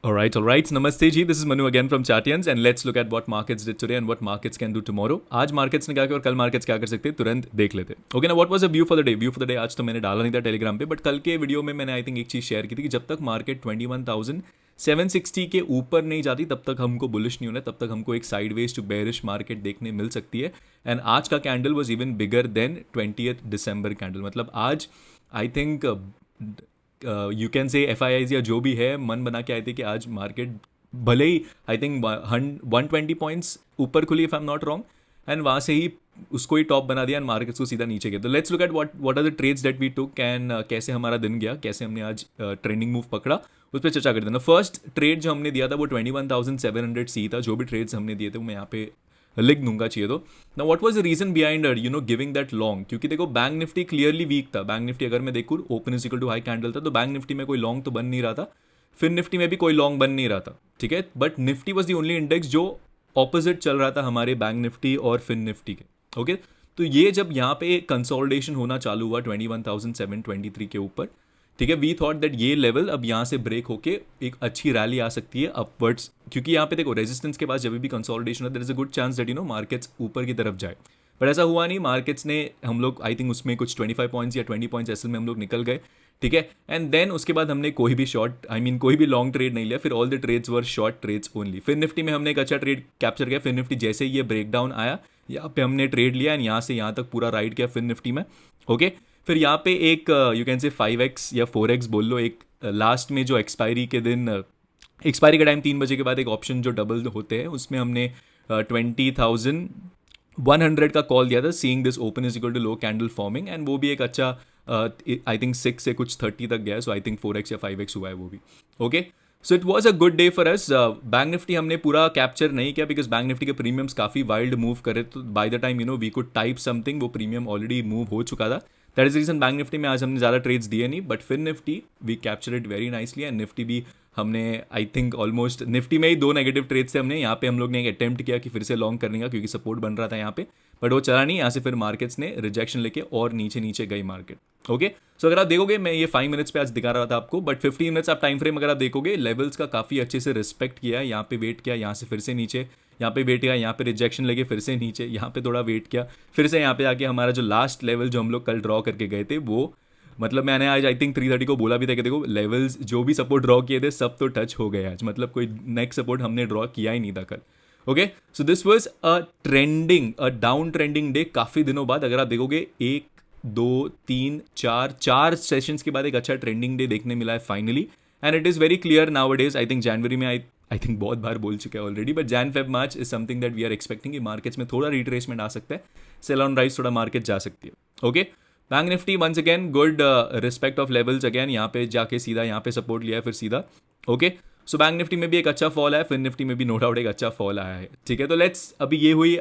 All right. Namaste ji. This is Manu again from Chartians and let's look at what markets did today and what markets can do tomorrow. आज markets ने क्या किया और कल markets क्या कर सकते हैं तुरंत देख लेते हैं. Okay ना, what was the view for the day? View for the day आज तो मैंने डाला नहीं था टेलीग्राम पे, बट कल के वीडियो में मैंने आई थिंक एक चीज़ शेयर की थी कि जब तक मार्केट 21,760 के ऊपर नहीं जाती तब तक हमको बुलिश नहीं होना, तब तक हमको एक साइडवेज टू बेरिश मार्केट देखने मिल सकती है. एंड आज का candle was even bigger than 20th December candle. मतलब आज आई थिंक यू कैन से FIIs या जो भी है मन बना के आए थे कि आज मार्केट भले ही आई थिंक 120 पॉइंट्स ऊपर खुली if I am not wrong, and वहाँ से ही उसको ही टॉप बना दिया एंड मार्केट्स को सीधा नीचे गया. तो let's look at what are the trades that we took and कैसे हमारा दिन गया, कैसे हमने आज ट्रेंडिंग मूव पकड़ा, उस पर चर्चा कर देना. फर्स्ट ट्रेड जो हमने दिया था वो 21,700 सी था. जो भी ट्रेड्स हमने दिए थे वो मैं यहाँ पे लिख दूंगा चाहिए तो. ना what was the reason behind giving that long, क्योंकि देखो बैंक निफ्टी क्लियरली वीक था. बैंक निफ्टी अगर मैं देखूँ open is equal to high candle था, तो बैंक निफ्टी में कोई लॉन्ग तो बन नहीं रहा था, फिर निफ्टी में भी कोई लॉन्ग बन नहीं रहा था. ठीक है, but Nifty was the only index जो ऑपोजिट चल रहा था हमारे बैंक निफ्टी और फिन निफ्टी के. ओके, तो ये जब यहाँ पे कंसोलिडेशन होना चालू हुआ 21,723 के ऊपर, ठीक है, वी थॉट दैट ये लेवल अब यहाँ से ब्रेक होके एक अच्छी रैली आ सकती है अपवर्ड्स, क्योंकि यहाँ पे देखो रेजिस्टेंस के पास जब भी कंसोलिडेशन होता है there is a good chance that markets ऊपर की तरफ जाए. पर ऐसा हुआ नहीं. मार्केट्स ने हम लोग आई थिंक उसमें कुछ 25 पॉइंट्स या 20 पॉइंट्स ऐसे में हम लोग निकल गए. ठीक है, एंड देन उसके बाद हमने कोई भी शॉर्ट कोई भी लॉन्ग ट्रेड नहीं लिया. फिर all the trades were short trades only. फिर निफ्टी में हमने एक अच्छा ट्रेड कैप्चर किया. फिर निफ्टी जैसे ही ये ब्रेकडाउन आया यहाँ पे हमने ट्रेड लिया एंड यहाँ से यहाँ तक पूरा राइड किया फिर निफ्टी में. ओके, फिर यहाँ पे एक यू कैन से 5x या 4x बोल लो, एक लास्ट में जो एक्सपायरी के दिन एक्सपायरी का टाइम 3 बजे के बाद एक ऑप्शन जो डबल होते हैं उसमें हमने 20,100 का कॉल दिया था, seeing this open is equal to low candle forming, and वो भी एक अच्छा आई थिंक 6 से कुछ 30 तक गया. सो आई थिंक 4x या 5x हुआ है वो भी. Okay, so it was a good day for us. Bank Nifty हमने पूरा कैप्चर नहीं किया बिकॉज बैंक निफ्टी के प्रीमियम्स काफ़ी वाइल्ड मूव करे, तो by the time we could type something वो प्रीमियम ऑलरेडी मूव हो चुका था. That is reason bank Nifty में आज हमने ज़्यादा ट्रेड्स दिए नहीं, बट फिर Nifty we capture it very nicely. And Nifty भी हमने आई थिंक ऑलमोस्ट निफ्टी में ही 2 नेगेटिव ट्रेड्स थे हमने. यहाँ पे हम लोग ने एक अटेम्प्ट किया कि फिर से लॉन्ग करने का, क्योंकि सपोर्ट बन रहा था यहाँ पे, बट वो चला नहीं. यहाँ से फिर मार्केट्स ने रिजेक्शन लेके और नीचे नीचे गई मार्केट. ओके, सो अगर आप देखोगे मैं ये 5 मिनट्स पे आज दिखा रहा था आपको, बट 15 मिनट्स आप टाइम फ्रेम अगर आप देखोगे लेवल्स का काफ़ी अच्छे से रिस्पेक्ट किया है. यहाँ पे वेट किया, यहाँ से फिर से नीचे, यहाँ पे वेट किया, यहाँ पे रिजेक्शन लेके फिर से नीचे, यहाँ पे थोड़ा वेट किया, फिर से यहाँ पे आके हमारा जो लास्ट लेवल जो हम लोग कल ड्रॉ करके गए थे वो, मतलब मैंने आज आई थिंक 3:30 को बोला भी था कि देखो लेवल्स जो भी सपोर्ट ड्रॉ किए थे सब तो टच हो गए आज. मतलब कोई नेक्स्ट सपोर्ट हमने ड्रॉ किया ही नहीं था कल. Okay, so this was a down trending day काफ़ी दिनों बाद. अगर आप देखोगे 1 2 3 4 सेशंस के बाद एक अच्छा ट्रेंडिंग डे देखने मिला है finally. And it is very clear nowadays. I think जनवरी में आई थिंक बहुत बार बोल चुके हैं already, but Jan Feb March is something that we are expecting कि मार्केट्स में थोड़ा रिट्रेसमेंट आ सकता है, सेल ऑन राइज थोड़ा मार्केट जा सकती है. Okay, bank Nifty once again good respect of levels again, यहाँ पे जाके सीधा यहाँ पे सपोर्ट लिया है फिर सीधा. ओके, सो बैंक निफ्टी में भी एक अच्छा फॉल है, फिर निफ्टी में भी नो डाउट एक अच्छा फॉल आया है. ठीक है, तो लेट्स अभी ये हुई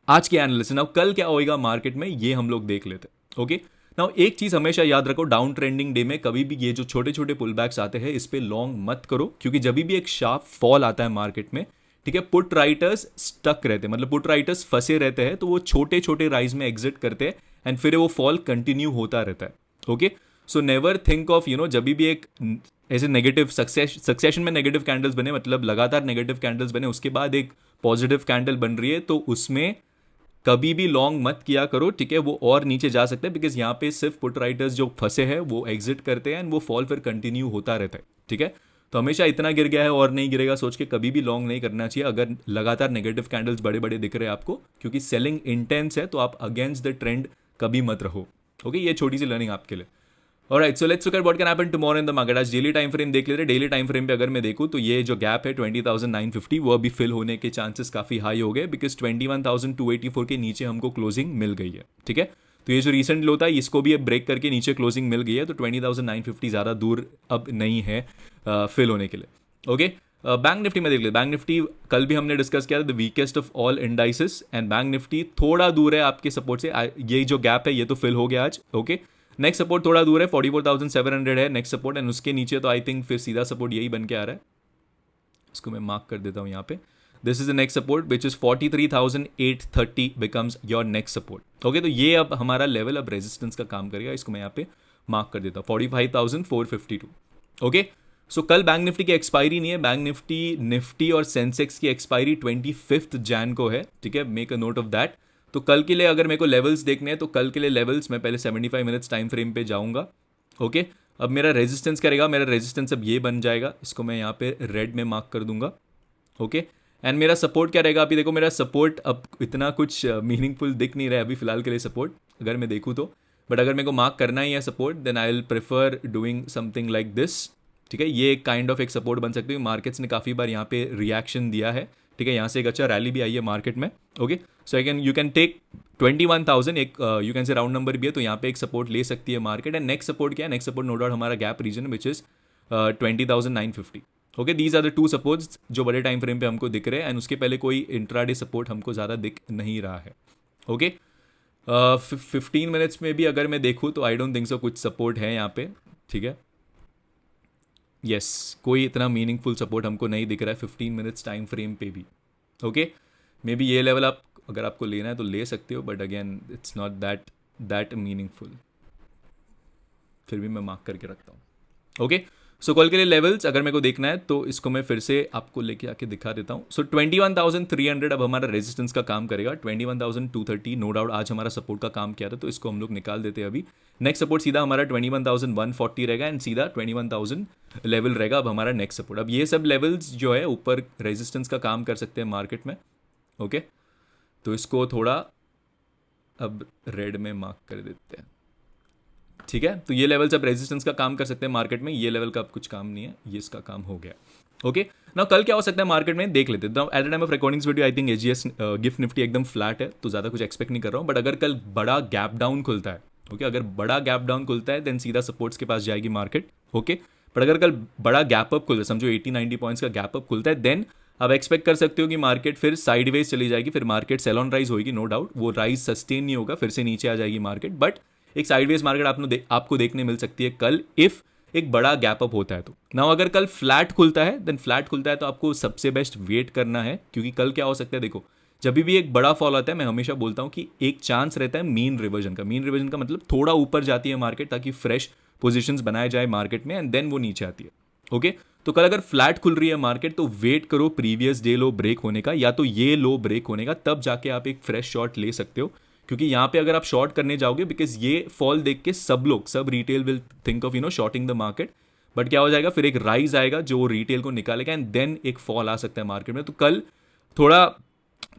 आज की एनालिसिस. नाउ कल क्या होएगा मार्केट में ये हम लोग देख लेते हैं. ओके, नाउ एक चीज़ हमेशा याद रखो, डाउन ट्रेंडिंग डे में कभी भी ये जो छोटे छोटे पुल बैक्स आते हैं इस पर लॉन्ग मत करो, क्योंकि जब भी एक शार्प फॉल आता है मार्केट में, ठीक है, पुट राइटर्स स्टक रहते हैं, मतलब पुट राइटर्स फंसे रहते हैं, तो वो छोटे छोटे राइज में एग्जिट करते हैं एंड फिर वो फॉल कंटिन्यू होता रहता है. Okay, so never think of जब भी एक ऐसे नेगेटिव सक्सेशन में नेगेटिव कैंडल्स बने, मतलब लगातार नेगेटिव कैंडल्स बने उसके बाद एक पॉजिटिव कैंडल बन रही है, तो उसमें कभी भी लॉन्ग मत किया करो. ठीक है, वो और नीचे जा सकता है बिकॉज यहाँ पे सिर्फ पुट राइटर्स जो फंसे हैं वो एग्जिट करते हैं एंड वो फॉल फिर कंटिन्यू होता रहता है. ठीक है, तो हमेशा इतना गिर गया है और नहीं गिरेगा सोच के कभी भी लॉन्ग नहीं करना चाहिए अगर लगातार नेगेटिव कैंडल्स बड़े बड़े दिख रहे हैं आपको, क्योंकि सेलिंग इंटेंस है, तो आप अगेंस्ट द ट्रेंड कभी मत रहो. ओके, ये छोटी सी लर्निंग आपके लिए. Alright, so let's look at what can happen tomorrow in the market. आज डेली टाइम फ्रेम देख लेते हैं. डेली टाइम फ्रेम पे अगर मैं देखूँ तो ये जो गैप है 20,950 वो अभी फिल होने के चांसेस काफ़ी हाई हो गए, बिकॉज 21,284 के नीचे हमको क्लोजिंग मिल गई है. ठीक है, तो ये जो रिसेंट लो था इसको भी अब ब्रेक करके नीचे क्लोजिंग मिल गई है, तो 20,950 ज़्यादा दूर अब नहीं है फिल होने के लिए. ओके, बैंक निफ्टी में देख ले. बैंक निफ्टी कल भी हमने डिस्कस किया था, the weakest of all indices, and bank Nifty थोड़ा दूर है आपके सपोर्ट से. ये जो गैप है ये तो फिल हो गया आज. ओके, नेक्स्ट सपोर्ट थोड़ा दूर है, 44,700 है नेक्स्ट सपोर्ट, एंड उसके नीचे तो आई थिंक फिर सीधा सपोर्ट यही बन के आ रहा है. इसको मैं मार्क कर देता हूँ यहाँ पे. This is the next support which is 43,830 becomes your next support. Okay, तो ये अब हमारा लेवल अब रेजिस्टेंस का काम करेगा. इसको मैं यहाँ पे मार्क कर देता हूँ 45,452. ओके, सो कल बैंक निफ्टी की एक्सपायरी नहीं है, बैंक निफ्टी और सेंसेक्स की एक्सपायरी 25 जैन को है, ठीक है, make a note of that. तो कल के लिए अगर मेरे को लेवल्स देखने हैं तो कल के लिए लेवल्स मैं पहले 75 मिनट्स टाइम फ्रेम पे जाऊंगा। ओके, अब मेरा रेजिस्टेंस करेगा, मेरा रेजिस्टेंस अब ये बन जाएगा, इसको मैं यहाँ पे रेड में मार्क कर दूंगा। ओके, एंड मेरा सपोर्ट क्या रहेगा, अभी देखो मेरा सपोर्ट अब इतना कुछ मीनिंगफुल दिख नहीं रहा है अभी फिलहाल के लिए सपोर्ट, अगर मैं देखूँ तो। बट अगर मेरे को मार्क करना ही है support, then I will prefer doing something like this, ठीक है। ये एक काइंड ऑफ एक सपोर्ट बन सकती है, मार्केट्स ने काफ़ी बार यहाँ पे रिएक्शन दिया है, ठीक है, यहाँ से एक अच्छा रैली भी आई है मार्केट में। Okay, so you can take 21,000, एक you can say round number भी है, तो यहाँ पे एक सपोर्ट ले सकती है मार्केट। एंड नेक्स्ट सपोर्ट क्या है, नेक्स्ट सपोर्ट नो डाउट हमारा gap region which is 20,950। Okay, these are the two supports जो बड़े टाइम फ्रेम पे हमको दिख रहे हैं, एंड उसके पहले कोई इंट्राडे सपोर्ट हमको ज़्यादा दिख नहीं रहा है। ओके, 15 मिनट्स में भी अगर मैं देखूँ तो आई डोंट थिंक सो कुछ सपोर्ट है यहाँ पे, ठीक है। यस, कोई इतना मीनिंगफुल सपोर्ट हमको नहीं दिख रहा है 15 मिनट्स टाइम फ्रेम पे भी। ओके, मे बी ये लेवल आप अगर आपको लेना है तो ले सकते हो, but again it's not that meaningful, फिर भी मैं मार्क करके रखता हूँ। ओके, सो कल के लिए लेवल्स अगर मेरे को देखना है तो इसको मैं फिर से आपको लेके आके दिखा देता हूँ। सो 21,300 अब हमारा रेजिस्टेंस का काम करेगा, 21,230 नो डाउट आज हमारा सपोर्ट का काम किया था, तो इसको हम लोग निकाल देते हैं अभी। नेक्स्ट सपोर्ट सीधा हमारा 21,140 रहेगा, एंड सीधा 21,000 लेवल रहेगा अब हमारा नेक्स्ट सपोर्ट। अब ये सब लेवल्स जो है ऊपर रेजिस्टेंस का काम कर सकते हैं मार्केट में। ओके, तो इसको थोड़ा अब रेड में मार्क कर देते हैं, ठीक है। तो ये लेवल्स अब रेजिस्टेंस का काम कर सकते हैं मार्केट में, ये लेवल का अब कुछ काम नहीं है, ये इसका काम हो गया। ओके, ना कल क्या हो सकता है मार्केट में देख लेते हैं। At the time of recordings video I think AGS gift Nifty एकदम फ्लैट है, तो ज़्यादा कुछ एक्सपेक्ट नहीं कर रहा हूँ। बट अगर कल बड़ा गैप डाउन खुलता है, ओके, अगर बड़ा गैप डाउन खुलता है देन सीधा सपोर्ट्स के पास जाएगी मार्केट। ओके, बट अगर कल बड़ा गैप अप खुलता है, समझो 80-90 पॉइंट्स का गैप अप खुलता है, देन अब एक्सपेक्ट कर सकते हो कि मार्केट फिर साइडवेज चली जाएगी, फिर मार्केट सेल ऑन राइज होगी, नो डाउट वो राइज सस्टेन नहीं होगा, फिर से नीचे आ जाएगी मार्केट। बट एक साइडवेज मार्केट आपको देखने मिल सकती है कल, इफ एक बड़ा गैप अप होता है तो। ना अगर कल फ्लैट खुलता है, देन फ्लैट खुलता है तो आपको सबसे बेस्ट वेट करना है, क्योंकि कल क्या हो सकता है, देखो जब भी एक बड़ा फॉल आता है मैं हमेशा बोलता हूँ कि एक चांस रहता है मीन रिवर्जन का। मीन रिवर्जन का मतलब थोड़ा ऊपर जाती है मार्केट ताकि फ्रेश पोजिशंस बनाए जाए मार्केट में, एंड देन वो नीचे आती है। ओके, तो कल अगर फ्लैट खुल रही है मार्केट तो वेट करो प्रीवियस डे लो ब्रेक होने का, या तो ये लो ब्रेक होने का, तब जाके आप एक फ्रेश शॉट ले सकते हो। क्योंकि यहाँ पे अगर आप शॉर्ट करने जाओगे, बिकॉज ये फॉल देख के सब retail will think of shorting the market, but क्या हो जाएगा फिर एक राइज आएगा जो रिटेल को निकालेगा, एंड देन एक फॉल आ सकता है मार्केट में। तो कल थोड़ा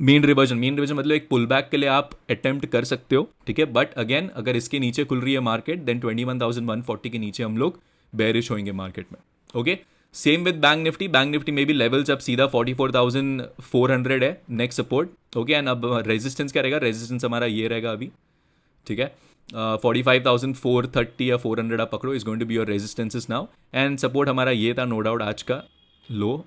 मीन रिवर्जन मतलब एक पुल बैक के लिए आप अटेम्प्ट कर सकते हो, ठीक है। बट अगेन अगर इसके नीचे खुल रही है मार्केट, देन 21,140 के नीचे हम लोग बेरिश होंगे मार्केट में। Okay, same with bank Nifty में भी लेवल्स अब सीधा 44,400 है नेक्स्ट सपोर्ट। ओके, एंड अब रेजिस्टेंस क्या रहेगा, रेजिस्टेंस हमारा ये रहेगा अभी, ठीक है, 45,430 या 400 आप पकड़ो, is going to be your resistances now. And support हमारा ये था नो डाउट आज का लो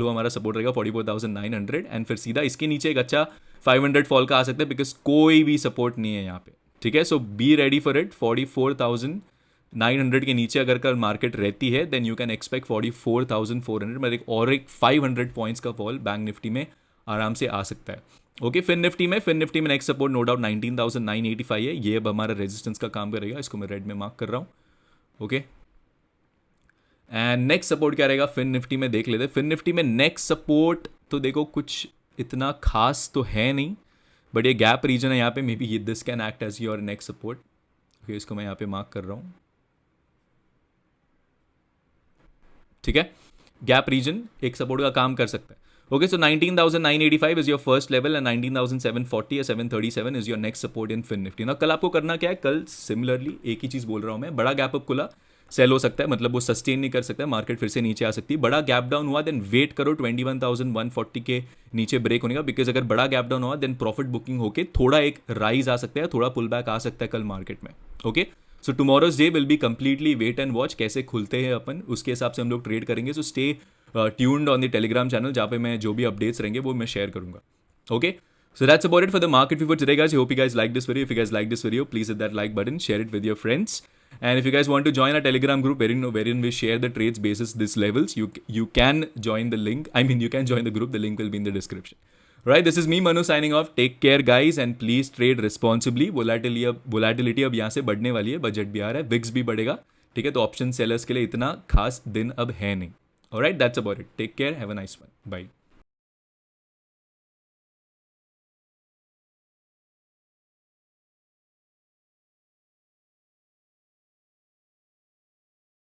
हमारा सपोर्ट रहेगा 44,900, एंड फिर सीधा इसके नीचे एक अच्छा 500 फॉल का आ सकता है, बिकॉज कोई भी सपोर्ट नहीं है यहाँ पे, ठीक है। सो बी रेडी फॉर इट। 44,900 के नीचे अगर कल मार्केट रहती है, देन यू कैन एक्सपेक्ट 44,400 में और एक 500 पॉइंट्स का फॉल बैंक निफ्टी में आराम से आ सकता है। ओके, फिन निफ्टी में नेक्स्ट सपोर्ट नो डाउट 19,985 है, ये अब हमारा रेजिस्टेंस का काम करेगा, इसको मैं रेड में मार्क कर रहा हूँ। ओके, एंड नेक्स्ट सपोर्ट क्या रहेगा फिन निफ्टी में देख लेते हैं। फिन निफ्टी में नेक्स्ट सपोर्ट तो देखो कुछ इतना खास तो है नहीं, बट ये गैप रीजन है यहाँ पे, maybe this can act as your next support. Okay, इसको मैं यहाँ पे मार्क कर रहा हूँ, ठीक है। गैप रीजन एक सपोर्ट का काम कर सकता है। Okay, so 19,985 is your first level, and 19,740 या 737 is your next support in FinNifty. ना कल आपको करना क्या है, कल सिमिलरली एक ही चीज़ बोल रहा हूँ मैं, बड़ा गैप अप खुला सेल हो सकता है, मतलब वो सस्टेन नहीं कर सकता है, मार्केट फिर से नीचे आ सकती है। बड़ा गैप डाउन हुआ देन वेट करो 21,140 के नीचे ब्रेक होने का, बिकॉज अगर बड़ा गैप डाउन हुआ देन प्रॉफिट बुकिंग होके थोड़ा एक राइज आ सकता है, थोड़ा पुल बैक आ सकता है कल मार्केट में। Okay, so tomorrow's day will be completely wait and watch, कैसे खुलते हैं अपन उसके हिसाब से हम लोग ट्रेड करेंगे। So stay tuned on the Telegram channel, जहाँ पे मैं जो भी अपडेट्स रहेंगे वो मैं शेयर करूंगा। Okay, so that's about it for the market view for today, guys. I hope you guys like this video. If you guys like this video, please hit that like button, share it with your friends, and if you guys want to join our telegram group wherein we share the trades basis this levels, you can join the link. I mean, you can join the group. The link will be in the description. Right, this is me Manu signing off. Take care, guys, and please trade responsibly. Volatility अब यहाँ से बढ़ने वाली है, budget भी आ रहा है, Vicks भी बढ़ेगा, ठीक है, तो ऑप्शन सेलर्स के लिए इतना खास दिन अब है नहीं. Alright, that's about it. Take care, have a nice one, bye.